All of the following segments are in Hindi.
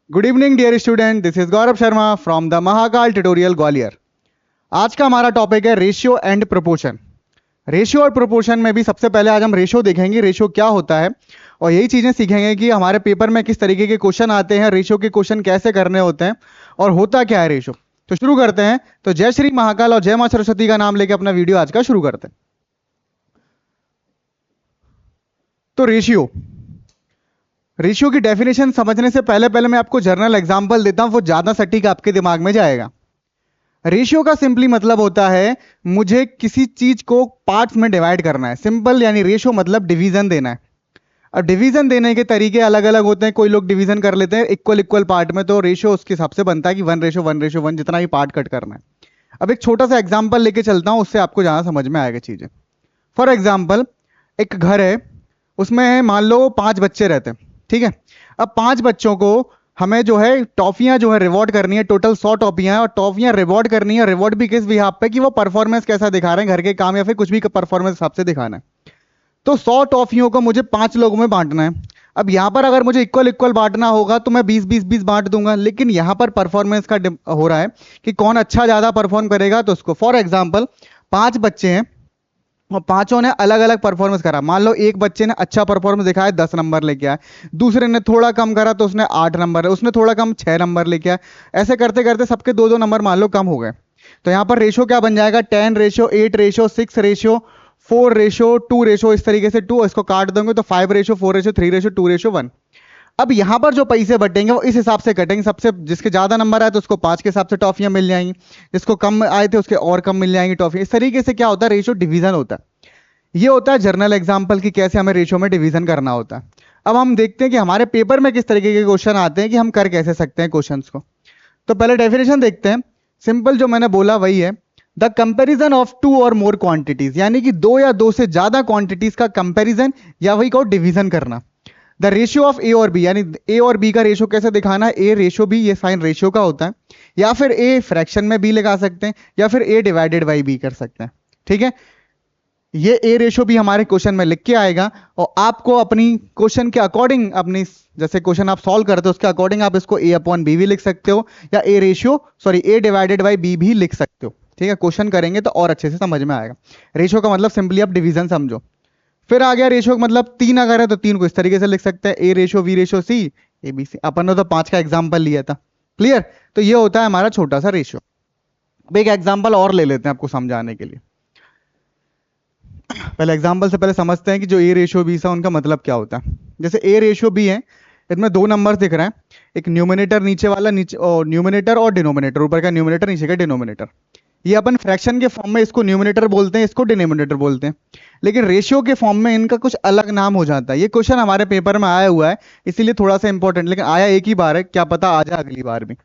Good evening dear student, this is Gaurav Sharma from the Mahakal tutorial Gwalior. आज का हमारा टॉपिक है रेशियो एंड प्रोपोर्शन। रेशियो और प्रोपोर्शन में भी सबसे पहले आज हम रेशियो देखेंगे, रेशियो क्या होता है, और यही चीजें सीखेंगे कि हमारे पेपर में किस तरीके के क्वेश्चन आते हैं, रेशियो के क्वेश्चन कैसे करने होते हैं और होता क्या है रेशियो। तो शुरू करते हैं। तो जय श्री महाकाल और जय मां सरस्वती का नाम लेके अपना वीडियो आज का शुरू करते हैं। तो रेशियो की डेफिनेशन समझने से पहले पहले मैं आपको जर्नल एग्जांपल देता हूं, वो ज्यादा सटीक आपके दिमाग में जाएगा। रेशियो का सिंपली मतलब होता है मुझे किसी चीज को पार्ट्स में डिवाइड करना है। सिंपल यानी रेशियो मतलब डिवीजन देना है। अब डिवीजन देने के तरीके अलग अलग होते हैं। कोई लोग डिवीजन कर लेते हैं इक्वल इक्वल पार्ट में, तो रेशियो उसके हिसाब से बनता है कि 1:1:1 जितना ही पार्ट कट करना है। अब एक छोटा सा एग्जाम्पल लेके चलता हूं, उससे आपको ज्यादा समझ में आएगा चीजें। फॉर एग्जाम्पल, एक घर है, उसमें मान लो 5 बच्चे रहते हैं, ठीक है। अब 5 बच्चों को हमें जो है टॉफियां जो है रिवॉर्ड करनी है। टोटल 100 टॉफियां हैं और टॉफियां रिवॉर्ड करनी है। रिवॉर्ड भी किस बिहाफ पे कि वो परफॉर्मेंस कैसा दिखा रहे हैं, घर के काम या फिर कुछ भी परफॉर्मेंस हिसाब से दिखाना है। तो 100 टॉफियों को मुझे 5 लोगों में बांटना है। अब यहां पर अगर मुझे इक्वल इक्वल बांटना होगा तो मैं 20-20-20 बांट दूंगा, लेकिन यहां पर परफॉर्मेंस का हो रहा है कि कौन अच्छा ज्यादा परफॉर्म करेगा, तो उसको फॉर एग्जाम्पल 5 बच्चे हैं और पांचों ने अलग अलग परफॉर्मेंस करा। मान लो एक बच्चे ने अच्छा परफॉर्मेंस दिखाया, 10 नंबर लेके आया। दूसरे ने थोड़ा कम करा तो उसने 8 नंबर, उसने थोड़ा कम 6 नंबर लेके आया। ऐसे करते करते सबके 2-2 नंबर मान लो कम हो गए। तो यहां पर रेशियो क्या बन जाएगा, 10:8:6:4:2:1। इस तरीके से 2 इसको काट दोगे तो 5:4:3:2:1। अब यहां पर जो पैसे बटेंगे वो इस हिसाब से कटेंगे। सबसे जिसके ज्यादा नंबर आए तो उसको 5 के हिसाब से टॉफियां मिल जाएंगी, जिसको कम आए थे उसके और कम मिल जाएंगी टॉफी। इस तरीके से क्या होता है, रेशियो डिवीजन होता है। ये होता है जर्नल एग्जाम्पल की कैसे हमें रेशियो में डिवीजन करना होता है। अब हम देखते हैं कि हमारे पेपर में किस तरीके के क्वेश्चन आते हैं कि हम कर कैसे सकते हैं क्वेश्चंस को। तो पहले डेफिनेशन देखते हैं। सिंपल जो मैंने बोला वही है, द कंपेरिजन ऑफ 2 और मोर क्वांटिटीज, यानी कि 2 या 2 से ज्यादा क्वांटिटीज का कंपेरिजन या वही को डिवीजन करना। द रेशियो ऑफ ए और बी, यानी ए और बी का रेशियो कैसे दिखाना है, ए रेशियो बी, ये साइन रेशियो का होता है, या फिर ए फ्रैक्शन में बी लगा सकते हैं, या फिर ए डिवाइडेड बाई बी कर सकते हैं, ठीक है। ये ए रेशियो भी हमारे क्वेश्चन में लिख के आएगा और आपको अपनी क्वेश्चन के अकॉर्डिंग, अपनी जैसे क्वेश्चन आप सॉल्व करते हो उसके अकॉर्डिंग आप इसको ए अपॉन बी भी लिख सकते हो, या ए डिवाइडेड बाई बी भी लिख सकते हो, ठीक है। क्वेश्चन करेंगे तो और अच्छे से समझ में आएगा। रेशियो का मतलब सिंपली आप डिवीजन समझो। फिर आ गया रेशियो का मतलब 3 अगर है तो 3 को इस तरीके से लिख सकते हैं, A ratio B ratio C A B C. अपन ने तो 5 का एग्जाम्पल लिया था, क्लियर। तो ये होता है हमारा छोटा सा रेशियो। अब एक एग्जाम्पल और ले लेते हैं आपको समझाने के लिए। पहले एग्जाम्पल से पहले समझते हैं कि जो ए रेशियो बी सा उनका मतलब क्या होता है। जैसे ए रेशियो बी है, इसमें 2 नंबर दिख रहे हैं, एक न्यूमिनेटर नीचे वाला, नीचे और न्यूमिनेटर और डिनोमिनेटर, ऊपर का न्यूमिनेटर नीचे का डिनोमिनेटर। ये अपन फ्रैक्शन के फॉर्म में इसको न्यूमिनेटर बोलते हैं, इसको डिनोमिनेटर बोलते हैं, लेकिन रेशियो के फॉर्म में इनका कुछ अलग नाम हो जाता है। ये क्वेश्चन हमारे पेपर में आया हुआ है इसीलिए थोड़ा सा इंपॉर्टेंट, लेकिन आया एक ही बार है, क्या पता आ जाए अगली बार भी।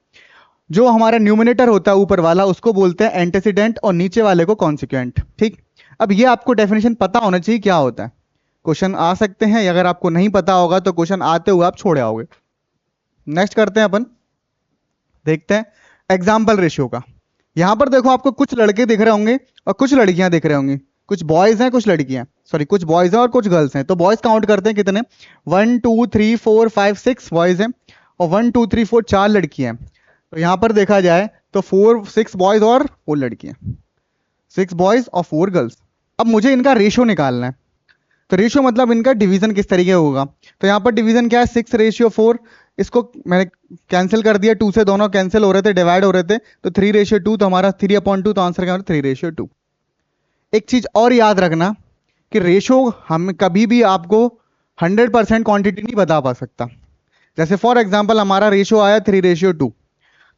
जो हमारा न्यूमिनेटर होता है ऊपर वाला उसको बोलते हैं एंटेसिडेंट और नीचे वाले को कॉन्सिक्वेंट, ठीक। अब ये आपको डेफिनेशन पता होना चाहिए क्या होता है। क्वेश्चन आ सकते हैं, अगर आपको नहीं पता होगा तो क्वेश्चन आते हुए आप छोड़ आओगे। नेक्स्ट करते हैं अपन, देखते हैं एग्जाम्पल रेशियो का। यहां पर देखो आपको कुछ लड़के दिख रहे होंगे और कुछ लड़कियां दिख रहे होंगी। कुछ बॉयज हैं कुछ लड़कियां, सॉरी कुछ बॉयज हैं और कुछ गर्ल्स हैं। तो बॉयज काउंट करते हैं कितने, 1 2 3 4 5 6 बॉयज हैं और 1 2 3 4 4 लड़कियां हैं। तो यहां पर देखा जाए तो 6 बॉयज और 4 लड़कियां, 6 बॉयज और 4 गर्ल्स। अब मुझे इनका रेशियो निकालना है। तो रेशियो मतलब इनका डिवीजन किस तरीके होगा। तो यहां पर डिवीजन क्या है, 6:4। इसको मैंने कैंसिल कर दिया, 2 से दोनों कैंसिल हो रहे थे, डिवाइड हो रहे थे, तो 3:2, तो हमारा 3/2, तो आंसर क्या, 3:2। एक चीज और याद रखना कि रेशियो हम कभी भी आपको 100% क्वांटिटी नहीं बता पा सकता। जैसे फॉर एग्जांपल हमारा रेशियो आया 3:2,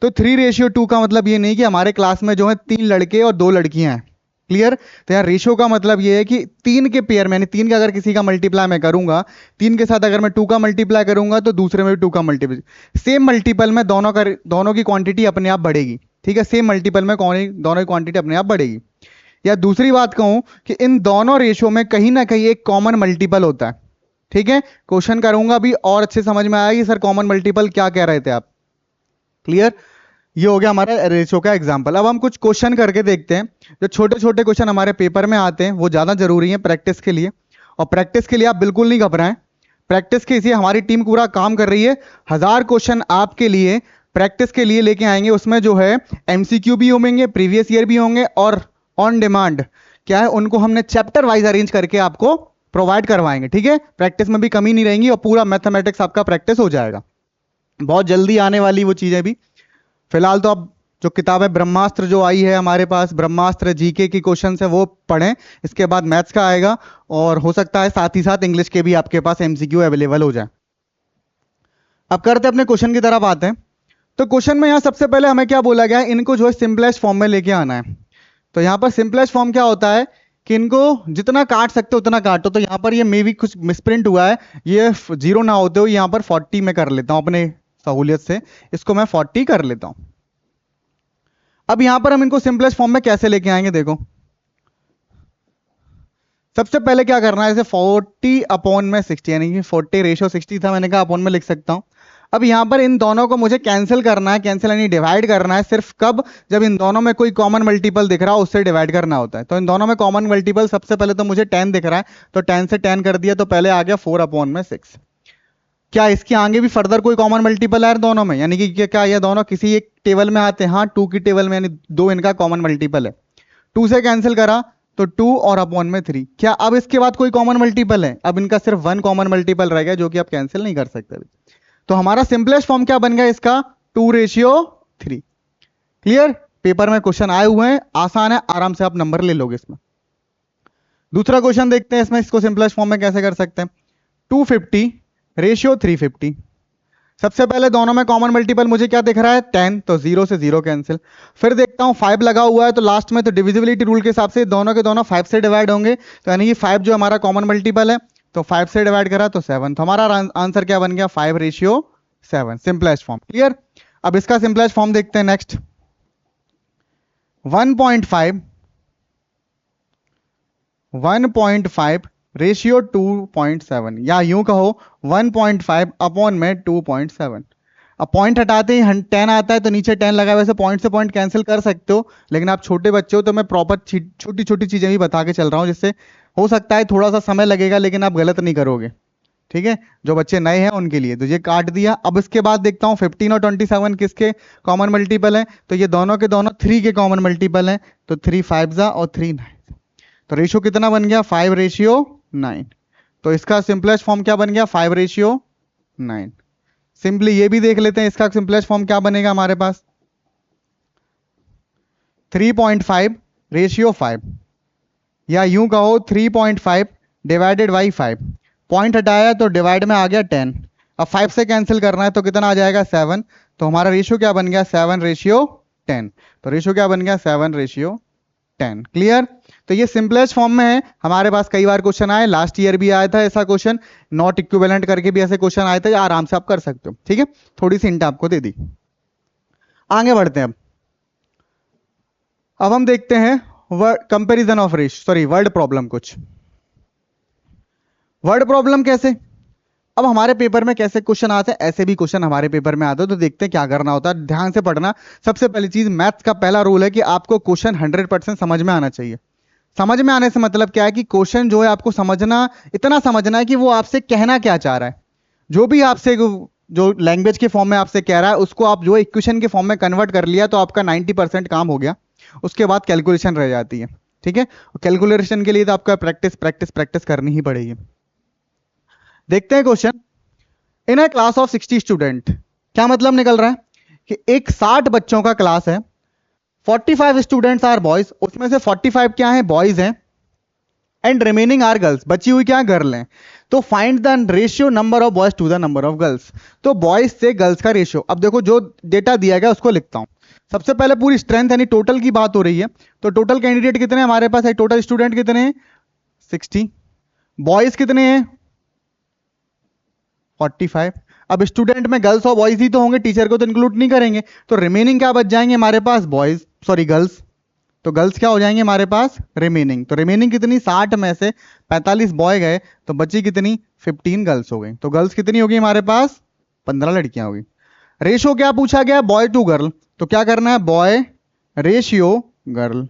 तो 3:2 का मतलब ये नहीं कि हमारे क्लास में जो है 3 लड़के और 2 लड़कियां हैं, क्लियर। तो यार रेशियो का मतलब ये है कि 3 के पेयर में, 3 का अगर किसी का मल्टीप्लाई मैं करूंगा, 3 के साथ अगर मैं 2 का मल्टीप्लाई करूंगा तो दूसरे में भी 2 का मल्टीप्लाई, सेम मल्टीपल में दोनों की क्वांटिटी अपने आप बढ़ेगी, ठीक है। सेम मल्टीपल में दोनों की क्वांटिटी अपने आप बढ़ेगी। या दूसरी बात कहूं कि इन दोनों रेशियो में कहीं ना कहीं एक कॉमन मल्टीपल होता है, ठीक है। क्वेश्चन करूंगा भी और अच्छे समझ में आएगी सर कॉमन मल्टीपल क्या कह रहे थे आप, क्लियर। ये हो गया हमारा रेशियो का एग्जांपल। अब हम कुछ क्वेश्चन करके देखते हैं। जो छोटे छोटे क्वेश्चन हमारे पेपर में आते हैं वो ज्यादा जरूरी है प्रैक्टिस के लिए, और प्रैक्टिस के लिए आप बिल्कुल नहीं घबराएं। प्रैक्टिस के इसी हमारी टीम पूरा काम कर रही है। 1000 क्वेश्चन आपके लिए प्रैक्टिस के लिए लेके आएंगे। उसमें जो है एमसीक्यू भी होंगे, प्रीवियस ईयर भी होंगे, और ऑन डिमांड क्या है उनको हमने चैप्टर वाइज अरेंज करके आपको प्रोवाइड करवाएंगे। ठीक है, प्रैक्टिस में भी कमी नहीं रहेंगी और पूरा मैथमेटिक्स आपका प्रैक्टिस हो जाएगा। बहुत जल्दी आने वाली वो चीजें भी। फिलहाल तो अब जो किताब है ब्रह्मास्त्र जो आई है हमारे पास, ब्रह्मास्त्र जीके की क्वेश्चन है वो पढ़ें, इसके बाद मैथ्स का आएगा, और हो सकता है साथ ही साथ इंग्लिश के भी आपके पास एमसीक्यू अवेलेबल हो जाए। अब करते अपने क्वेश्चन की तरफ आते हैं। तो क्वेश्चन में यहाँ सबसे पहले हमें क्या बोला गया है, इनको जो है सिंपलेस्ट फॉर्म में लेके आना है। तो यहाँ पर सिंपलेस्ट फॉर्म क्या होता है कि इनको जितना काट सकते हो उतना काटो। तो यहाँ पर ये मे भी कुछ मिसप्रिंट हुआ है, ये 0 ना होते हो, यहाँ पर 40 में कर लेता हूं अपने सहूलियत से, इसको मैं 40 कर लेता हूं। अब यहां पर हम इनको सिंपलेस्ट फॉर्म में कैसे लेके आएंगे, देखो सबसे पहले क्या करना है, जैसे 40 अपॉन में 60, यानी कि 40 रेशियो 60 था, मैंने कहा अपॉन में लिख सकता हूं। अब यहां पर इन दोनों को मुझे कैंसिल करना है, कैंसिल यानी डिवाइड करना है। सिर्फ कब, जब इन दोनों में कोई कॉमन मल्टीपल दिख रहा हो उससे डिवाइड करना होता है। तो इन दोनों में कॉमन मल्टीपल सबसे पहले तो मुझे 10 दिख रहा है, तो 10 से 10 कर दिया, तो पहले आ गया 4 अपॉन में 6। क्या इसके आगे भी फर्दर कोई कॉमन मल्टीपल है दोनों में, यानी कि क्या ये दोनों किसी एक टेबल में आते हैं? हाँ, 2 की टेबल में, यानी 2 इनका कॉमन मल्टीपल है। 2 से कैंसिल करा तो 2 और अपॉन में 3। क्या अब इसके बाद कोई कॉमन मल्टीपल है? अब इनका सिर्फ 1 कॉमन मल्टीपल रह गया, जो कि आप कैंसिल नहीं कर सकते। तो हमारा सिंपलेस्ट फॉर्म क्या बन गया इसका, 2:3। क्लियर? पेपर में क्वेश्चन आए हुए हैं, आसान है, आराम से आप नंबर ले लोगे इसमें। दूसरा क्वेश्चन देखते हैं इसमें, इसको सिंपलेस्ट फॉर्म में कैसे कर सकते हैं। 250:350। सबसे पहले दोनों में कॉमन मल्टीपल मुझे क्या दिख रहा है, 10, तो 0 से 0 कैंसिल। फिर देखता हूं 5 लगा हुआ है, तो लास्ट में तो डिविजिबिलिटी रूल के हिसाब से दोनों के दोनों 5 से डिवाइड होंगे, तो यानी कि 5 जो हमारा कॉमन मल्टीपल है, तो 5 से डिवाइड करा तो 7। तो हमारा आंसर क्या बन गया, 5:7, सिंपलेस्ट फॉर्म। क्लियर? अब इसका सिंपलेस्ट फॉर्म देखते हैं नेक्स्ट। 1.5 रेशियो 2.7, या यूं कहो 1.5 अपॉन में 2.7। अब पॉइंट हटाते ही 10 आता है, तो नीचे 10 लगा, वैसे पॉइंट से पॉइंट कैंसिल कर सकते हो, लेकिन आप छोटे बच्चे हो तो मैं प्रॉपर छोटी छोटी चीजें भी बता के चल रहा हूं, जिससे हो सकता है थोड़ा सा समय लगेगा, लेकिन आप गलत नहीं करोगे। ठीक है, जो बच्चे नए हैं उनके लिए तो ये काट दिया। अब इसके बाद देखता हूं 15 और 27 किसके कॉमन मल्टीपल है, तो ये दोनों के दोनों 3 के कॉमन मल्टीपल है, तो 3 5 और 3 9। तो रेशियो कितना बन गया, 5:9। तो इसका सिंपलेस्ट फॉर्म क्या बन गया, 5:9। सिंपली ये भी देख लेते हैं, इसका सिंपलेस्ट फॉर्म क्या बनेगा हमारे पास, 3.5:5, या यूं कहो 3.5 डिवाइडेड बाई 5। पॉइंट हटाया तो डिवाइड में आ गया 10। अब 5 से कैंसिल करना है तो कितना आ जाएगा, 7। तो हमारा रेशियो क्या बन गया, 7:10। तो रेशियो क्या बन गया, 7:10। क्लियर? तो ये सिंपलेस्ट फॉर्म में है। हमारे पास कई बार क्वेश्चन आए, लास्ट ईयर भी आया था ऐसा क्वेश्चन, नॉट इक्विवेलेंट करके भी ऐसे क्वेश्चन आए थे, आराम से आप कर सकते हो। ठीक है, थोड़ी सी हिंट आपको दे दी। आगे बढ़ते हैं। अब हम देखते हैं कंपैरिजन ऑफ वर्ड प्रॉब्लम। कुछ वर्ड प्रॉब्लम कैसे, अब हमारे पेपर में कैसे क्वेश्चन आते हैं, ऐसे भी क्वेश्चन हमारे पेपर में आते हैं। तो देखते हैं क्या करना होता है, ध्यान से पढ़ना। सबसे पहली चीज, मैथ्स का पहला रूल है कि आपको क्वेश्चन 100% समझ में आना चाहिए। समझ में आने से मतलब क्या है कि क्वेश्चन जो है आपको समझना, इतना समझना है कि वो आपसे कहना क्या चाह रहा है। जो भी आपसे जो लैंग्वेज के फॉर्म में आपसे कह रहा है, उसको आप जो इक्वेशन के फॉर्म में कन्वर्ट कर लिया तो आपका 90% काम हो गया। उसके बाद कैलकुलेशन रह जाती है। ठीक है, कैलकुलेशन के लिए तो आपका प्रैक्टिस प्रैक्टिस प्रैक्टिस करनी ही पड़ेगी। देखते हैं question. In a class of 60 student, क्या मतलब निकल रहा है कि एक 60 बच्चों का क्लास है, 45 स्टूडेंट्स आर बॉयज, उसमें से 45 क्या है, बॉयज हैं, एंड रिमेनिंग आर गर्ल्स, बची हुई क्या है, गर्ल हैं। तो find the ratio number of boys to the number of girls. तो बॉयज से गर्ल्स का रेशियो, अब देखो जो डेटा दिया गया उसको लिखता हूं। सबसे पहले पूरी स्ट्रेंथ यानी टोटल की बात हो रही है, तो टोटल कैंडिडेट कितने हैं हमारे पास है, टोटल स्टूडेंट कितने हैं, 60। बॉयज कितने हैं, 45। अब स्टूडेंट में गर्ल्स और बॉयज ही तो होंगे, टीचर को तो इंक्लूड नहीं करेंगे, तो रिमेनिंग क्या बच जाएंगे हमारे पास, गर्ल्स। तो गर्ल्स क्या हो जाएंगे हमारे पास, रिमेनिंग। तो रिमेनिंग कितनी, 60 में से 45 बॉय गए, तो बची कितनी, 15 गर्ल्स हो गई। तो गर्ल्स कितनी होगी हमारे पास, 15 लड़कियां होगी। रेशियो क्या पूछा गया, बॉय टू गर्ल, तो क्या करना है, बॉय रेशियो गर्ल।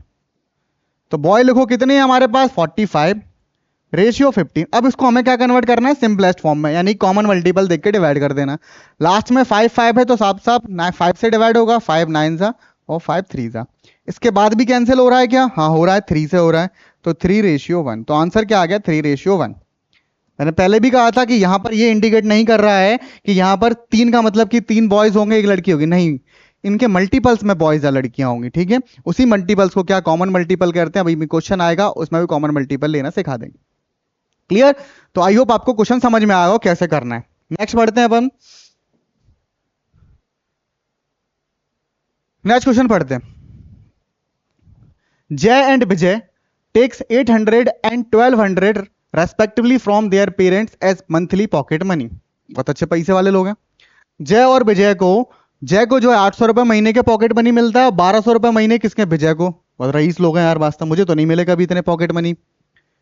तो बॉय लिखो कितने हैं हमारे पास, 45, रेशियो 15। अब इसको हमें क्या कन्वर्ट करना है, सिंपलेस्ट फॉर्म में, यानी कॉमन मल्टीपल देख के डिवाइड कर देना। लास्ट में 5 5 है तो साफ साफ 5 से डिवाइड होगा, 5 9 सा और 5 3 सा। इसके बाद भी कैंसिल हो रहा है क्या, हाँ हो रहा है, 3 से हो रहा है, तो 3:1। तो आंसर क्या आ गया, 3:1। मैंने पहले भी कहा था कि यहां पर ये इंडिकेट नहीं कर रहा है कि यहां पर 3 का मतलब कि 3 बॉयज होंगे 1 लड़की होगी, नहीं, इनके मल्टीपल्स में बॉयज या लड़कियां होंगी, ठीक है। उसी मल्टीपल्स को क्या कॉमन मल्टीपल करते हैं, अभी क्वेश्चन आएगा उसमें भी कॉमन मल्टीपल लेना सिखा देंगे। क्लियर। तो आई होप आपको क्वेश्चन समझ में आएगा कैसे करना है। नेक्स्ट बढ़ते हैं अपन, नेक्स्ट क्वेश्चन पढ़ते हैं। Jay and Vijay takes 800 and 1200 respectively from their parents as monthly pocket money. बहुत अच्छे पैसे वाले लोग हैं। जय और विजय को, जय को जो है 800 रुपए महीने के पॉकेट मनी मिलता है, 1200 रुपए महीने किसके, विजय को। बहुत रईस लोग हैं यार, वास्तव मुझे तो नहीं मिलेगा अभी इतने पॉकेट मनी,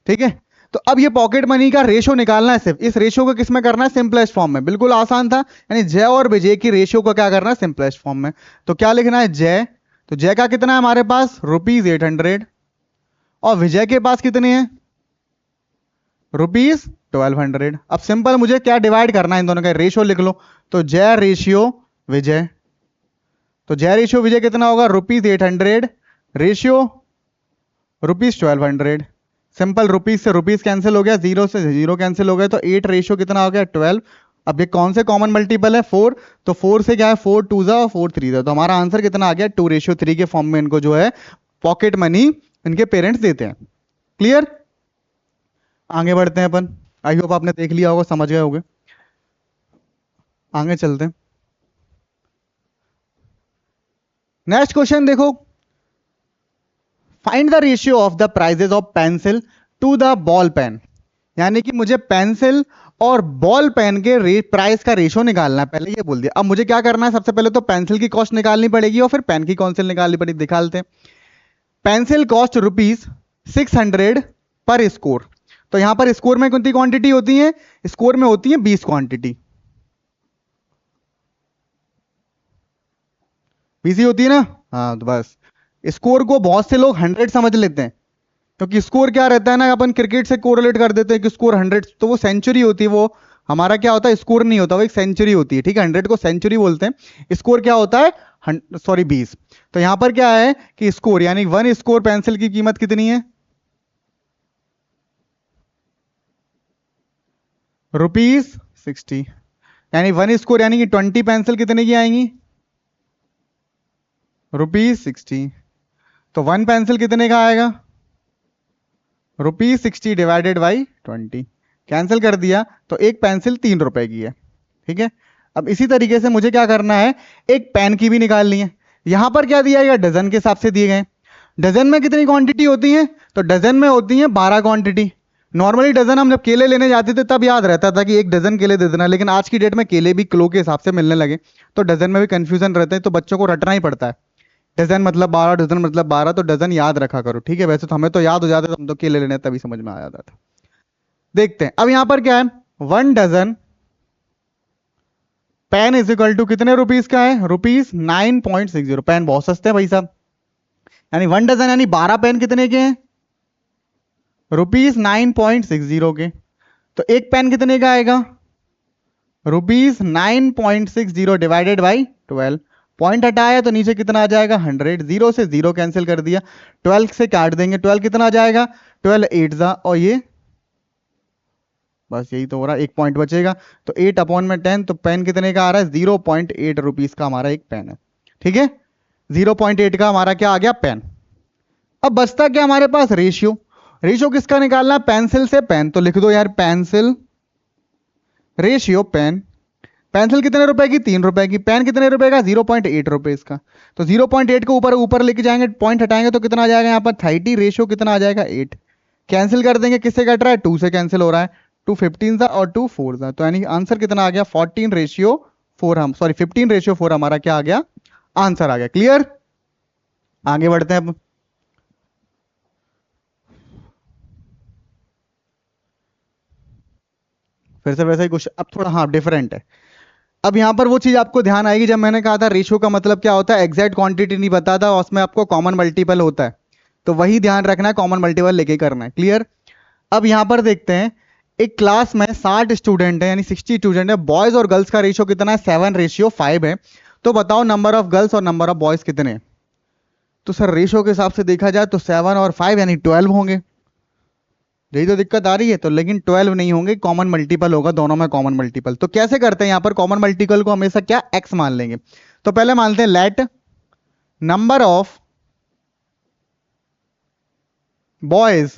ठीक है। तो अब ये पॉकेट मनी का रेशो निकालना है, सिर्फ इस रेशो को किसमें करना है, सिंपलेस्ट फॉर्म में। बिल्कुल आसान था, यानी जय और विजय की रेशियो को क्या करना है, सिंपलेस्ट फॉर्म में। तो क्या लिखना है, जय, तो जय का कितना है हमारे पास, ₹800, और विजय के पास कितने हैं, ₹1200। अब सिंपल मुझे क्या डिवाइड करना है, इन दोनों का रेशियो लिख लो। तो जय रेशियो विजय, तो जय रेशियो विजय कितना होगा, ₹800 रेशियो ₹1200। सिंपल, रुपीज से रुपीज कैंसिल हो गया, जीरो से जीरो कैंसिल हो गया, तो 8 रेशियो कितना हो गया, 12। अब ये कौन से कॉमन मल्टीपल है, 4, तो 4 से क्या है, 4 2 जा और 4 3 जा, तो हमारा आंसर कितना आ गया, 2:3 के फॉर्म में इनको जो है पॉकेट मनी इनके पेरेंट्स देते हैं। क्लियर। आगे बढ़ते हैं अपन, आई होप आपने देख लिया होगा, समझ गए होंगे। आगे चलते हैं। नेक्स्ट क्वेश्चन देखो, find the ratio of the prices of pencil to the ball pen. यानी कि मुझे पेंसिल और बॉल पेन के प्राइस का रेशियो निकालना है, पहले ये बोल दिया। अब मुझे क्या करना है, सबसे पहले तो पेंसिल की कॉस्ट निकालनी पड़ेगी और फिर पेन की कॉस्ट निकालनी पड़ेगी, दिखाते हैं। पेंसिल कॉस्ट ₹600 पर स्कोर। तो यहां पर स्कोर में कितनी क्वांटिटी होती है, स्कोर में होती है 20 क्वांटिटी, 20 ही होती है ना। हाँ तो बस, स्कोर को बहुत से लोग 100 समझ लेते हैं, क्योंकि स्कोर क्या रहता है ना, अपन क्रिकेट से कोरिलेट कर देते हैं कि स्कोर 100, तो वो सेंचुरी होती है। वो हमारा क्या होता है, स्कोर नहीं होता, वो एक सेंचुरी होती है, ठीक है। 100 को सेंचुरी बोलते हैं, स्कोर क्या होता है, सॉरी 20। तो यहां पर क्या है कि स्कोर, यानी 1 स्कोर पेंसिल की कीमत कितनी है, ₹60। यानी 1 स्कोर यानी कि 20 पेंसिल कितने की आएंगी, ₹60। तो 1 पेंसिल कितने का आएगा, ₹60 डिवाइडेड बाई 20, कैंसिल कर दिया, तो एक पेंसिल 3 रुपए की है, ठीक है। अब इसी तरीके से मुझे क्या करना है, एक पेन की भी निकालनी है। यहां पर क्या दिया गया, डजन के हिसाब से दिए गए। डजन में कितनी क्वांटिटी होती है, तो डजन में होती है 12 क्वांटिटी। नॉर्मली डजन हम जब केले लेने जाते थे तब याद रहता था कि 1 डजन केले दे देना, लेकिन आज की डेट में केले भी किलो के हिसाब से मिलने लगे, तो डजन में भी कंफ्यूजन रहते हैं, तो बच्चों को रटना ही पड़ता है। डजन मतलब 12, डजन मतलब 12, तो डजन याद रखा करो, ठीक है। वैसे तो हमें तो याद हो जाता है, हम तो केले लेने तभी समझ में आ जाता था। देखते हैं अब यहां पर क्या है, 1 dozen pen is equal to कितने रुपीस का है, ₹9.60। पेन बहुत सस्ते हैं भाई साहब, यानी 1 डजन यानी 12 पेन कितने के हैं, ₹9.60 के। तो एक पेन कितने का आएगा, ₹9.60 डिवाइडेड बाई 12। पॉइंट हटाया तो नीचे कितना आ जाएगा, 100। जीरो से जीरो कैंसिल कर दिया, 12 से काट देंगे, 12 कितना आ जाएगा, 12 8 जा, और ये बस यही तो हो रहा है, एक पॉइंट बचेगा। तो 8/10, तो पेन कितने का आ रहा है, 0.8 रुपीज का हमारा एक पेन है, ठीक है। 0.8 का हमारा क्या आ गया, पेन। अब बचता क्या हमारे पास, रेशियो। रेशियो किसका निकालना है, पेंसिल से पेन, तो लिख दो यार, पेंसिल रेशियो पेन। पेंसिल कितने रुपए की, 3 रुपए की। पेन कितने रुपए का, 0.8 रुपए इसका। तो 0.8 को ऊपर ऊपर लेके जाएंगे, पॉइंट हटाएंगे तो कितना आ जाएगा यहाँ पर 30, रेशियो कितना आ जाएगा 8। कैंसिल कर देंगे, किससे कट रहा है, 2 से कैंसिल हो रहा है, 2 15 था और 2 4 था, तो यानी आंसर कितना आ गया, 14:4। हम सॉरी 15:4 हमारा क्या आ गया, आंसर आ गया। क्लियर। आगे बढ़ते हैं अब, फिर से वैसा ही क्वेश्चन, अब थोड़ा हाँ डिफरेंट है। अब यहां पर वो चीज आपको ध्यान आएगी, जब मैंने कहा था रेशियो का मतलब क्या होता है, एग्जैक्ट क्वांटिटी नहीं बताता और उसमें आपको कॉमन मल्टीपल होता है, तो वही ध्यान रखना है, कॉमन मल्टीपल लेके करना है। क्लियर। अब यहां पर देखते हैं, एक क्लास में 60 स्टूडेंट है, यानी 60 स्टूडेंट है, बॉयज और गर्ल्स का रेशियो कितना है, 7:5 है। तो बताओ नंबर ऑफ गर्ल्स और नंबर ऑफ बॉयज कितने हैं। तो सर रेशियो के हिसाब से देखा जाए तो 7 और 5 यानी 12 होंगे, यही तो दिक्कत आ रही है। तो लेकिन 12 नहीं होंगे, कॉमन मल्टीपल होगा, दोनों में कॉमन मल्टीपल। तो कैसे करते हैं यहां पर कॉमन मल्टीपल को, हमेशा क्या एक्स मान लेंगे। तो पहले मानते हैं लेट नंबर ऑफ बॉयज,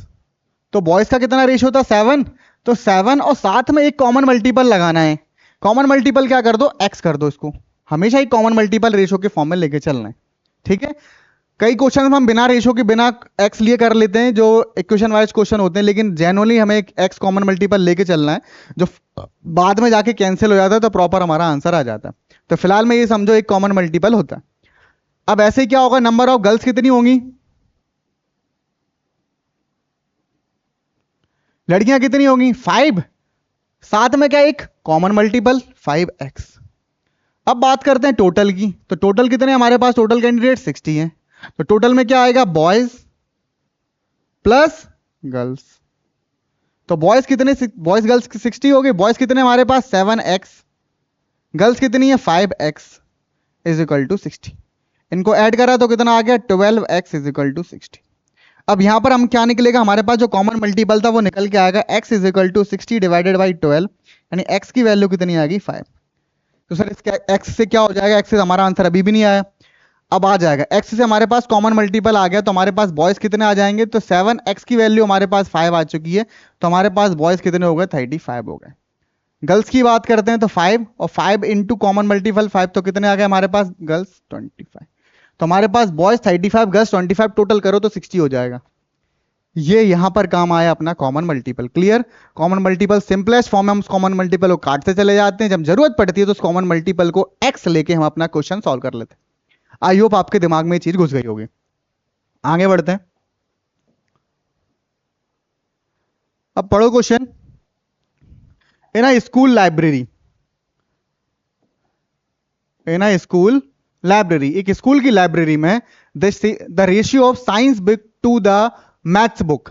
तो बॉयज का कितना रेशियो था, 7। तो 7 और साथ में एक कॉमन मल्टीपल लगाना है। कॉमन मल्टीपल क्या कर दो, एक्स कर दो, इसको हमेशा ही कॉमन मल्टीपल रेशियो के फॉर्म में लेके चलना है, ठीक है। कई क्वेश्चन हम बिना रेशियो के बिना एक्स लिए कर लेते हैं, जो इक्वेशन वाइज क्वेश्चन होते हैं, लेकिन जनरली हमें एक एक्स कॉमन मल्टीपल लेके चलना है, जो बाद में जाके कैंसिल हो जाता है, तो प्रॉपर हमारा आंसर आ जाता है। तो फिलहाल में ये समझो एक कॉमन मल्टीपल होता है। अब ऐसे क्या होगा, नंबर ऑफ गर्ल्स कितनी होंगी, लड़कियां कितनी होंगी, 5, साथ में क्या एक कॉमन मल्टीपल 5x। अब बात करते हैं टोटल की, तो टोटल कितने हमारे पास, टोटल कैंडिडेट 60 हैं। तो टोटल में क्या आएगा, बॉयज प्लस गर्ल्स। तो बॉयज कितने, बॉयज गर्ल्स 60 हो गए, बॉयज कितने हमारे पास 7x, गर्ल्स कितनी है 5x इज इक्वल टू 60। इनको ऐड करा तो कितना आ गया, 12x इज इक्वल टू 60। अब यहां पर हम क्या निकलेगा, हमारे पास जो कॉमन मल्टीपल था वो निकल के आएगा, x is equal to 60 divided by 12, यानी x की वैल्यू कितनी आएगी, 5। तो सर इसके x से क्या हो जाएगा, x से हमारा आंसर अभी भी नहीं आया, अब आ जाएगा। x से हमारे पास कॉमन मल्टीपल आ गया, तो हमारे पास बॉयज कितने आ जाएंगे, तो 7x की वैल्यू हमारे पास 5 आ चुकी है, तो हमारे पास बॉयज कितने हो गए, 35 हो गए। गर्ल्स की बात करते हैं तो 5 और 5 इंटू कॉमन मल्टीपल 5, तो कितने आ गए हमारे पास, गर्ल्स 25। तो हमारे पास बॉयज 35, गर्ल्स 25, टोटल करो तो 60 हो जाएगा। ये यहां पर काम आया अपना common multiple. Clear, common multiple simplest form में हम उस कॉमन मल्टीपल को काटते चले जाते हैं, जब जरूरत पड़ती है तो उस कॉमन मल्टीपल को एक्स लेके हम अपना क्वेश्चन सॉल्व कर लेते हैं। आई होप आपके दिमाग में ये चीज घुस गई होगी। आगे बढ़ते हैं, अब पढ़ो question. In a school library, in a school library, एक स्कूल की लाइब्रेरी में the ratio of science book to the maths book,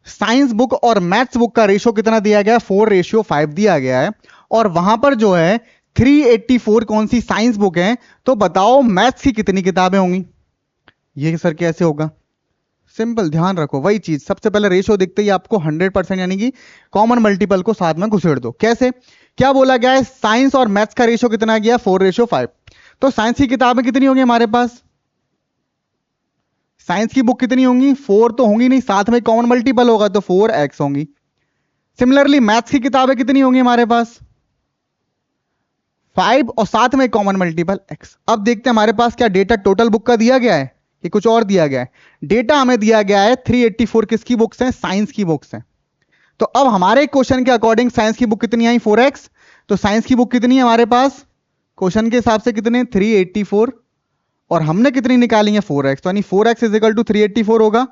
science book और मैथ्स बुक का रेशियो कितना दिया गया है, 4:5 दिया गया है। और वहां पर जो है 384 कौन सी साइंस बुक है, तो बताओ मैथ्स की कितनी किताबें होंगी। ये सर कैसे होगा, सिंपल, ध्यान रखो वही चीज, सबसे पहले रेशियो दिखते ही आपको 100% यानी कि कॉमन मल्टीपल को साथ में घुसेड़ दो। कैसे, क्या बोला गया है, साइंस और मैथ्स का रेशियो कितना गया, 4:5। तो साइंस की किताबें कितनी होंगी हमारे पास, साइंस की बुक कितनी होंगी, 4 तो होंगी नहीं, साथ में कॉमन मल्टीपल होगा तो 4x होंगी। सिमिलरली मैथ्स की किताबें कितनी होंगी हमारे पास, 5 और साथ में कॉमन मल्टीपल x। अब देखते हैं हमारे पास क्या डेटा टोटल बुक का दिया गया है कि कुछ और दिया गया है। डेटा हमें दिया गया है 384 किसकी बुक्स हैं, साइंस की बुक्स हैं। तो अब हमारे क्वेश्चन के अकॉर्डिंग साइंस की बुक कितनी आई, 4x। तो साइंस की बुक कितनी है हमारे पास, क्वेश्चन के हिसाब से कितने, 384, और हमने कितनी निकाली है, 4x। तो यानी 4x इज इक्वल टू 384 होगा।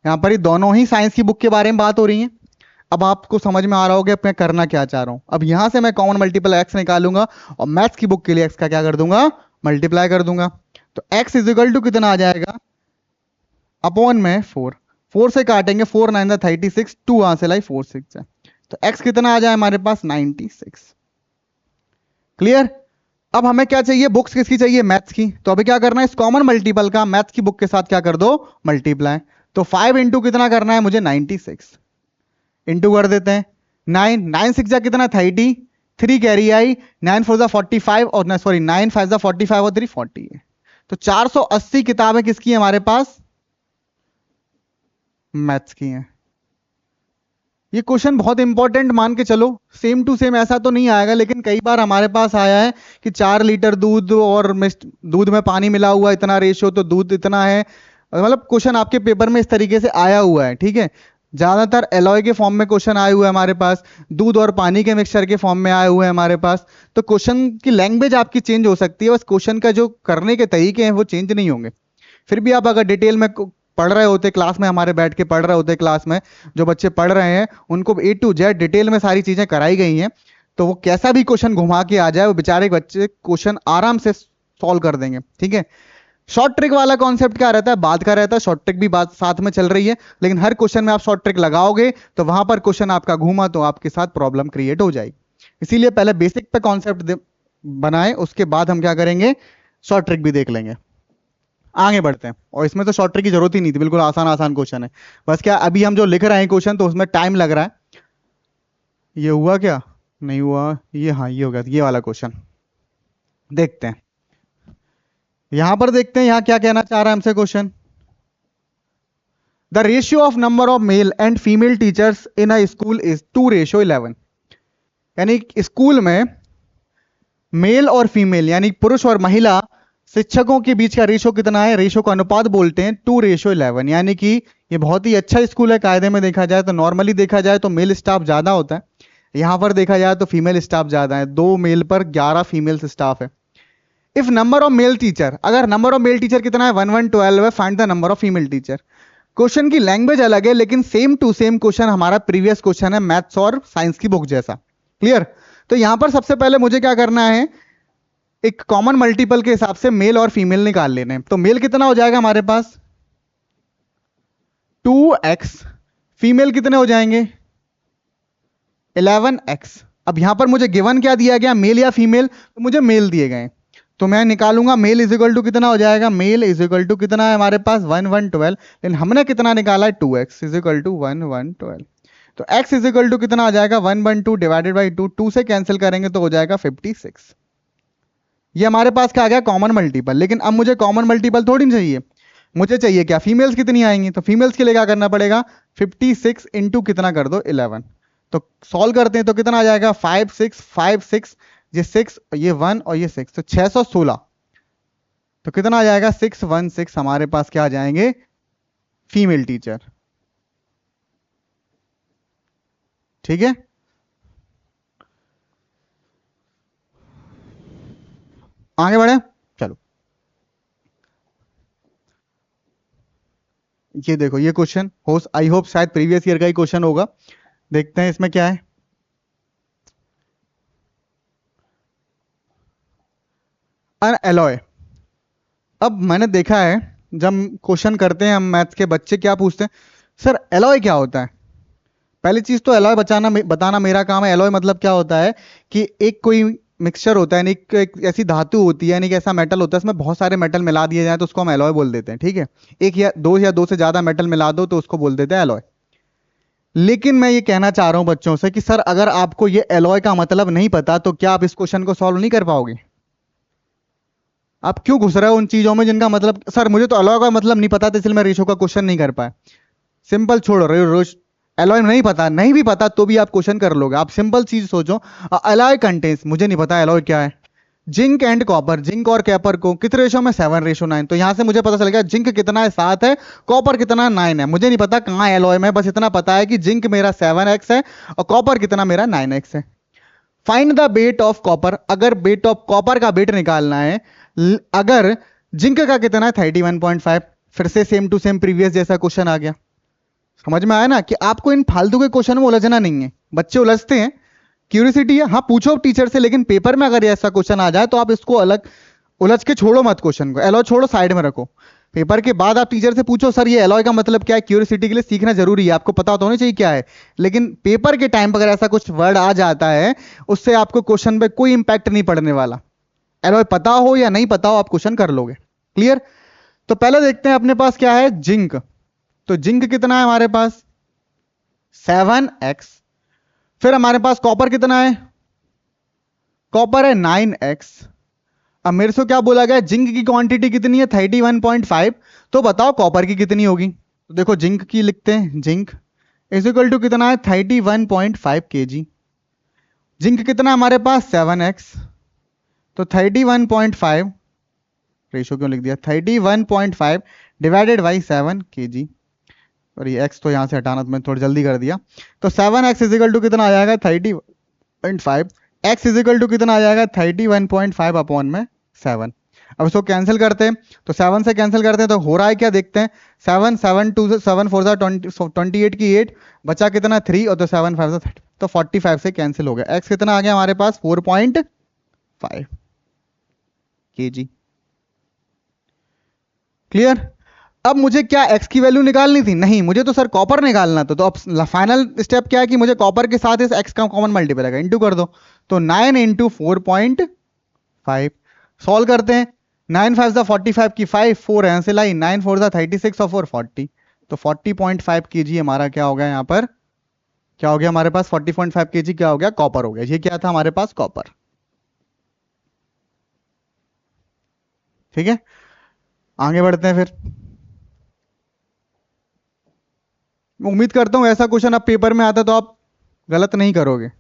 यहां पर ही दोनों ही साइंस की बुक के बारे में बात हो रही है। अब आपको समझ में आ रहा होगा मैं करना क्या चाह रहा हूं। अब यहां से मैं कॉमन मल्टीपल x निकालूंगा और मैथ्स की बुक के लिए x का क्या कर दूंगा, मल्टीप्लाई कर दूंगा। तो x इज इक्वल टू कितना आ जाएगा, अपॉन में 4 से काटेंगे, 4 9 36, 2 यहां से लाई 4 6 है, तो x कितना आ जाए हमारे पास 96। क्लियर। अब हमें क्या चाहिए, बुक्स किसकी चाहिए, मैथ्स की। तो अभी क्या करना है, इस कॉमन मल्टीपल का मैथ्स की बुक के साथ क्या कर दो, मल्टीप्लाई। तो 5 इंटू कितना करना है मुझे, 96 इंटू कर देते हैं, 9 6 जा कितना 30, 3 कैरी आई, 9 4 जा 45 और सॉरी 9 5 जा 45 और 3 40 है। तो 480 किताबें किसकी है हमारे पास, मैथ्स की हैं। ये क्वेश्चन बहुत इंपॉर्टेंट मान के चलो, सेम टू सेम ऐसा तो नहीं आएगा, लेकिन कई बार हमारे पास आया है कि 4 लीटर दूध और दूध में पानी मिला हुआ इतना रेशियो, तो दूध इतना है। मतलब क्वेश्चन आपके पेपर में इस तरीके से आया हुआ है, ठीक है। ज्यादातर एलॉय के फॉर्म में क्वेश्चन आए हुए हैं हमारे पास, दूध और पानी के मिक्सचर के फॉर्म में आए हुए हैं हमारे पास। तो क्वेश्चन की लैंग्वेज आपकी चेंज हो सकती है, बस क्वेश्चन का जो करने के तरीके हैं वो चेंज नहीं होंगे। फिर भी आप अगर डिटेल में पढ़ रहे होते, क्लास में हमारे बैठ के पढ़ रहे होते, क्लास में जो बच्चे पढ़ रहे हैं उनको A to Z डिटेल में सारी चीजें कराई गई हैं, तो वो कैसा भी क्वेश्चन घुमा के आ जाए वो बेचारे बच्चे क्वेश्चन आराम से सॉल्व कर देंगे, ठीक है। शॉर्ट ट्रिक वाला कॉन्सेप्ट क्या रहता है, बाद का रहता है, शॉर्ट ट्रिक भी बात साथ में चल रही है, लेकिन हर क्वेश्चन में आप शॉर्ट ट्रिक लगाओगे तो वहां पर क्वेश्चन आपका घूमा तो आपके साथ प्रॉब्लम क्रिएट हो जाएगी। इसीलिए पहले बेसिक पे कॉन्सेप्ट बनाए, उसके बाद हम क्या करेंगे, शॉर्ट ट्रिक भी देख लेंगे। आगे बढ़ते हैं, और इसमें तो शॉर्ट ट्रिक की जरूरत ही नहीं थी, बिल्कुल आसान आसान क्वेश्चन है। बस क्या अभी हम जो लिख रहे हैं क्वेश्चन तो उसमें टाइम लग रहा है। ये हुआ क्या, नहीं हुआ, ये हाँ ये हो गया, ये वाला क्वेश्चन देखते हैं। यहां पर देखते हैं यहां क्या कहना चाह रहा है हमसे question. The ratio of number of male and female teachers in a school is 2:11। यानी स्कूल में मेल और फीमेल यानी पुरुष और महिला शिक्षकों के बीच का रेशो कितना है, रेशो का अनुपात बोलते हैं 2:11। यानी कि ये बहुत ही अच्छा स्कूल है। कायदे में देखा जाए तो, नॉर्मली देखा जाए तो मेल स्टाफ ज्यादा होता है, यहां पर देखा जाए तो फीमेल स्टाफ ज्यादा है, 2 मेल पर 11 फीमेल स्टाफ है। If number of male teacher, अगर नंबर ऑफ मेल टीचर कितना है 1112 है, find the number of female teacher. Question की लैंग्वेज अलग है लेकिन सेम टू सेम क्वेश्चन हमारा प्रीवियस क्वेश्चन है मैथ्स और साइंस की बुक जैसा। क्लियर। तो यहां पर सबसे पहले मुझे क्या करना है, एक कॉमन मल्टीपल के हिसाब से मेल और फीमेल निकाल लेने हैं। तो मेल कितना हो जाएगा हमारे पास 2x, फीमेल कितने हो जाएंगे 11x। अब यहां पर मुझे गिवन क्या दिया गया, मेल या फीमेल, तो मुझे मेल दिए गए, तो मैं निकालूंगा मेल इज इक्वल टू कितना हो जाएगा, मेल इज इक्वल टू कितना है हमारे पास 1112, लेकिन हमने कितना निकाला है 2x इज इक्वल टू 1112। तो x इज इक्वल टू कितना आ जाएगा 112 डिवाइडेड बाई 2, 2 से कैंसिल करेंगे तो हो जाएगा 56। ये हमारे पास क्या आ गया कॉमन मल्टीपल। लेकिन अब मुझे कॉमन मल्टीपल थोड़ी नहीं चाहिए, मुझे चाहिए क्या, फीमेल्स कितनी आएंगी। तो फीमेल्स के लिए क्या करना पड़ेगा, 56 इंटू कितना कर दो 11। तो सॉल्व करते हैं तो कितना आ जाएगा 5 6 5 6, ये 6 ये 1 और ये 6, तो 616। तो कितना आ जाएगा 616 हमारे पास क्या आ जाएंगे फीमेल टीचर। ठीक है, आगे बढ़े चलो। ये देखो ये क्वेश्चन हो, आई होप शायद प्रीवियस ईयर का ही क्वेश्चन होगा। देखते हैं इसमें क्या है। अन एलॉय। अब मैंने देखा है जब क्वेश्चन करते हैं हम मैथ्स के, बच्चे क्या पूछते हैं, सर एलॉय क्या होता है। पहली चीज तो एलॉय बताना मेरा काम है। एलॉय मतलब क्या होता है कि एक कोई मिक्सचर होता है, यानी एक ऐसी धातु होती है, यानी एक ऐसा मेटल होता है, इसमें बहुत सारे मेटल मिला दिए जाए तो उसको हम एलॉय बोल देते हैं। ठीक है, एक या दो से ज्यादा मेटल मिला दो तो उसको बोल देते हैं एलॉय। लेकिन मैं ये कहना चाह रहा हूं बच्चों से कि सर अगर आपको ये एलॉय का मतलब नहीं पता तो क्या आप इस क्वेश्चन को सॉल्व नहीं कर पाओगे। आप क्यों घुस रहे हो उन चीजों में जिनका मतलब, सर मुझे तो एलॉय का मतलब नहीं पता था इसलिए मैं रेशो का क्वेश्चन नहीं कर पाया। सिंपल छोड़ो, रोज एलॉय नहीं पता, नहीं भी पता तो भी आप क्वेश्चन कर लोगे। आप सिंपल चीज सोचो, एलॉय कंटेंस, मुझे नहीं पता एलॉय क्या है, जिंक एंड कॉपर, जिंक और कॉपर को किस रेशो में 7:9। तो यहां से मुझे पता चल गया जिंक कितना है 7 है, कॉपर कितना 9 है। मुझे नहीं पता कहां एलॉय में, बस इतना पता है कि जिंक मेरा 7x है और कॉपर कितना मेरा 9x है। Find the weight of copper, अगर वेट ऑफ कॉपर का वेट निकालना है, अगर जिंक का कितना है 31.5। फिर से सेम टू सेम प्रीवियस जैसा क्वेश्चन आ गया। समझ में आया ना कि आपको इन फालतू के क्वेश्चन में उलझना नहीं है। बच्चे उलझते हैं, क्यूरियोसिटी है, हाँ पूछो टीचर से, लेकिन पेपर में अगर ऐसा क्वेश्चन आ जाए तो आप इसको अलग उलझ के छोड़ो मत, क्वेश्चन को एलॉय छोड़ो साइड में रखो। पेपर के बाद आप टीचर से पूछो सर ये एलॉय का मतलब क्या है, क्यूरियोसिटी के लिए सीखना जरूरी है, आपको पता तो होना चाहिए क्या है। लेकिन पेपर के टाइम पर अगर ऐसा कुछ वर्ड आ जाता है उससे आपको क्वेश्चन पे कोई इंपैक्ट नहीं पड़ने वाला। एलॉय पता हो या नहीं पता हो आप क्वेश्चन कर लोगे। क्लियर। तो पहले देखते हैं अपने पास क्या है जिंक। तो जिंक कितना है हमारे पास 7x। फिर हमारे पास कॉपर कितना है, कॉपर है 9x। अब मेरे से क्या बोला गया, जिंक की क्वांटिटी कितनी है 31.5, तो बताओ कॉपर की कितनी होगी। तो देखो जिंक की लिखते हैं, जिंक इज इक्वल टू कितना है 31.5 kg। जिंक कितना हमारे पास 7x, तो 31.5, रेशो क्यों लिख दिया 31.5 डिवाइडेड बाई 7 kg। और ये x तो यहां से हटाना तो मैं थोड़ी जल्दी कर दिया। तो 7x इज इक्वल टू कितना आ जाएगा 30.5, x इज इक्वल टू कितना आ जाएगा 31.5 अपॉन में 7। अब इसको कैंसिल करते हैं, तो 7 से कैंसिल करते हैं तो हो रहा है क्या देखते हैं, 7 7 2 7 4 28 की 8, बचा कितना 3 और तो 7 5 30, तो 45 से कैंसिल हो गया। x कितना आ गया हमारे पास 4.5 kg। क्लियर। अब मुझे क्या x की वैल्यू निकालनी थी? नहीं, मुझे तो सर कॉपर निकालना था। तो अब फाइनल स्टेप क्या है कि मुझे कॉपर के साथ इस x का कॉमन मल्टीपल है, इंटू कर दो। तो 9 इंटू 4.5 सॉल्व करते हैं। 9 5 सा 45 की 5 4 यहां से लाई, 9 4 सा 36 और 4 40। तो 40.5 kg हमारा क्या हो गया यहाँ पर? क्या हो गया हमारे पास? 40.5 kg क्या हो गया? कॉपर हो गया। ये क्या था हमारे पास? कॉपर। ठीक है, आगे बढ़ते हैं फिर। मैं उम्मीद करता हूं ऐसा क्वेश्चन अब पेपर में आता तो आप गलत नहीं करोगे।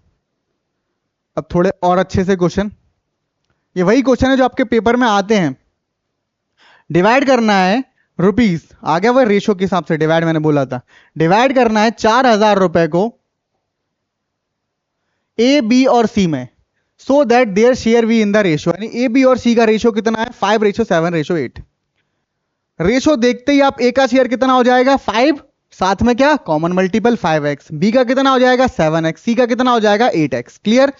अब थोड़े और अच्छे से क्वेश्चन, ये वही क्वेश्चन है जो आपके पेपर में आते हैं। डिवाइड करना है रुपीस, आ गया वो रेशो के हिसाब से डिवाइड, मैंने बोला था डिवाइड करना है 4,000 रुपए को ए बी और सी में, so that their share be in the ratio. यानी ए बी और सी का रेशो कितना है? 5:7:8। रेशो देखते ही आप ए का शेयर कितना हो जाएगा? 5, साथ में क्या? Common multiple 5x। बी का कितना हो जाएगा? 7x। सी का कितना हो जाएगा? 8x। क्लियर।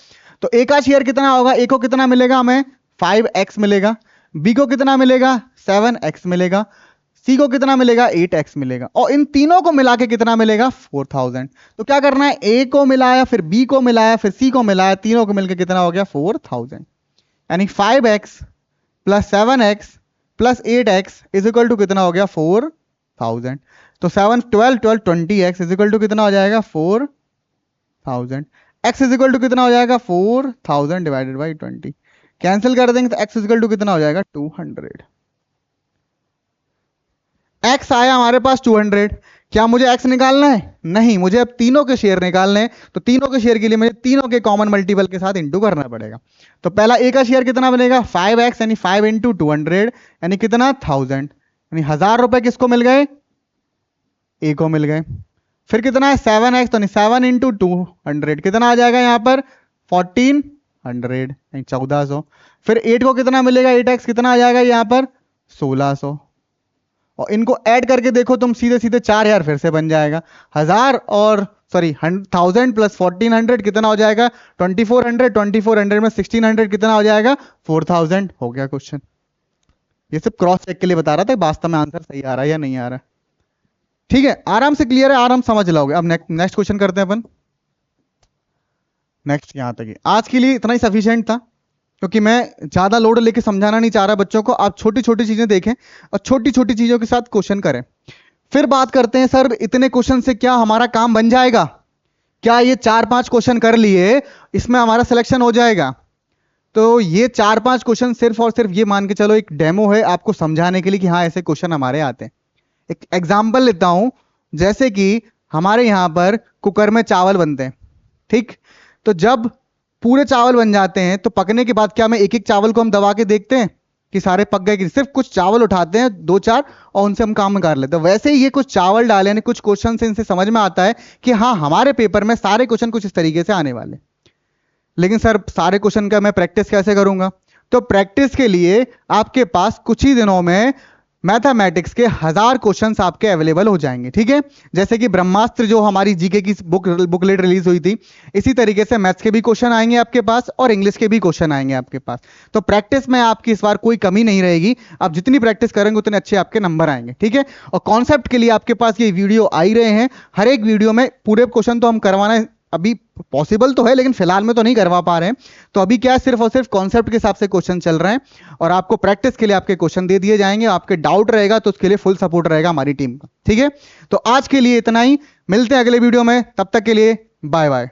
तो ए का शेयर कितना होगा? ए को कितना मिलेगा हमें? 5x मिलेगा। बी को कितना मिलेगा? 7x मिलेगा। सी को कितना मिलेगा? 8x मिलेगा। और इन तीनों को मिला के कितना मिलेगा? 4,000। तो क्या करना है? ए को मिलाया, फिर बी को मिलाया, फिर सी को मिलाया, तीनों को मिलकर कितना हो गया? 4,000। यानी 5x plus 7x plus 8x is equal to कितना हो गया? 4,000। तो 7 12 12 20x इज इक्वल टू कितना हो जाएगा? 4,000। x इज इक्वल टू कितना हो जाएगा? 4,000 डिवाइडेड बाई 20। कैंसिल कर देंगे तो x इज इक्वल टू कितना हो जाएगा? 200। x आया हमारे पास 200। क्या मुझे x निकालना है? नहीं, मुझे अब तीनों के शेयर निकालने हैं। तो तीनों के शेयर के लिए मुझे तीनों के कॉमन मल्टीपल के साथ इंटू करना पड़ेगा। तो पहला a का शेयर कितना बनेगा? 5x, यानी 5 इंटू 200 यानी कितना? 1000। यानी 1000 रुपए किसको मिल गए? a को मिल गए। फिर कितना है? 7x, तो 7 इंटू 200 कितना आ जाएगा यहाँ पर? 1400 यानी 1400। फिर 8 को कितना मिलेगा? 8x कितना आ जाएगा यहाँ पर? 1600। और इनको ऐड करके देखो तुम, सीधे सीधे 4000 फिर से बन जाएगा। 1000 और सॉरी 1000 प्लस 1400 कितना हो जाएगा? 2400। 2400 में 1600 कितना हो जाएगा? 4000। हो गया क्वेश्चन। ये सब क्रॉस चेक के लिए बता रहा था, वास्तव में आंसर सही आ रहा है या नहीं आ रहा है। ठीक है, आराम से क्लियर है, आराम समझ लोगे। अब नेक्स्ट क्वेश्चन करते हैं अपन। नेक्स्ट यहां तक ही आज के लिए इतना ही सफिशिएंट था, क्योंकि मैं ज्यादा लोड लेके समझाना नहीं चाह रहा बच्चों को। आप छोटी छोटी चीजें देखें और छोटी छोटी चीजों के साथ क्वेश्चन करें। फिर बात करते हैं, सर इतने क्वेश्चन से क्या हमारा काम बन जाएगा? क्या ये 4-5 क्वेश्चन कर लिए इसमें हमारा सिलेक्शन हो जाएगा? तो ये 4-5 क्वेश्चन सिर्फ और सिर्फ ये मान के चलो एक डेमो है आपको समझाने के लिए कि हाँ ऐसे क्वेश्चन हमारे आते हैं। एक एग्जाम्पल लेता हूं, जैसे कि हमारे यहां पर कुकर में चावल बनते हैं, ठीक? तो जब पूरे चावल बन जाते हैं तो पकने के बाद क्या हमें एक एक चावल को हम दबा के देखते हैं कि सारे पक गए? कि सिर्फ कुछ चावल उठाते हैं 2-4 और उनसे हम काम कर लेते हैं। वैसे ही ये कुछ चावल डाले, यानी कुछ क्वेश्चन से इनसे समझ में आता है कि हाँ हमारे पेपर में सारे क्वेश्चन कुछ इस तरीके से आने वाले। लेकिन सर सारे क्वेश्चन का मैं प्रैक्टिस कैसे करूंगा? तो प्रैक्टिस के लिए आपके पास कुछ ही दिनों में मैथमेटिक्स के 1000 क्वेश्चंस आपके अवेलेबल हो जाएंगे। ठीक है, जैसे कि ब्रह्मास्त्र जो हमारी जीके की बुकलेट रिलीज हुई थी, इसी तरीके से मैथ्स के भी क्वेश्चन आएंगे आपके पास और इंग्लिश के भी क्वेश्चन आएंगे आपके पास। तो प्रैक्टिस में आपकी इस बार कोई कमी नहीं रहेगी। आप जितनी प्रैक्टिस करेंगे उतने अच्छे आपके नंबर आएंगे। ठीक है, और कॉन्सेप्ट के लिए आपके पास ये वीडियो आ ही रहे हैं। हर एक वीडियो में पूरे क्वेश्चन तो हम करवाना अभी पॉसिबल तो है, लेकिन फिलहाल में तो नहीं करवा पा रहे हैं। तो अभी क्या है, सिर्फ और सिर्फ कॉन्सेप्ट के हिसाब से क्वेश्चन चल रहे हैं और आपको प्रैक्टिस के लिए आपके क्वेश्चन दे दिए जाएंगे। आपके डाउट रहेगा तो उसके लिए फुल सपोर्ट रहेगा हमारी टीम का। ठीक है, तो आज के लिए इतना ही, मिलते हैं अगले वीडियो में, तब तक के लिए बाय बाय।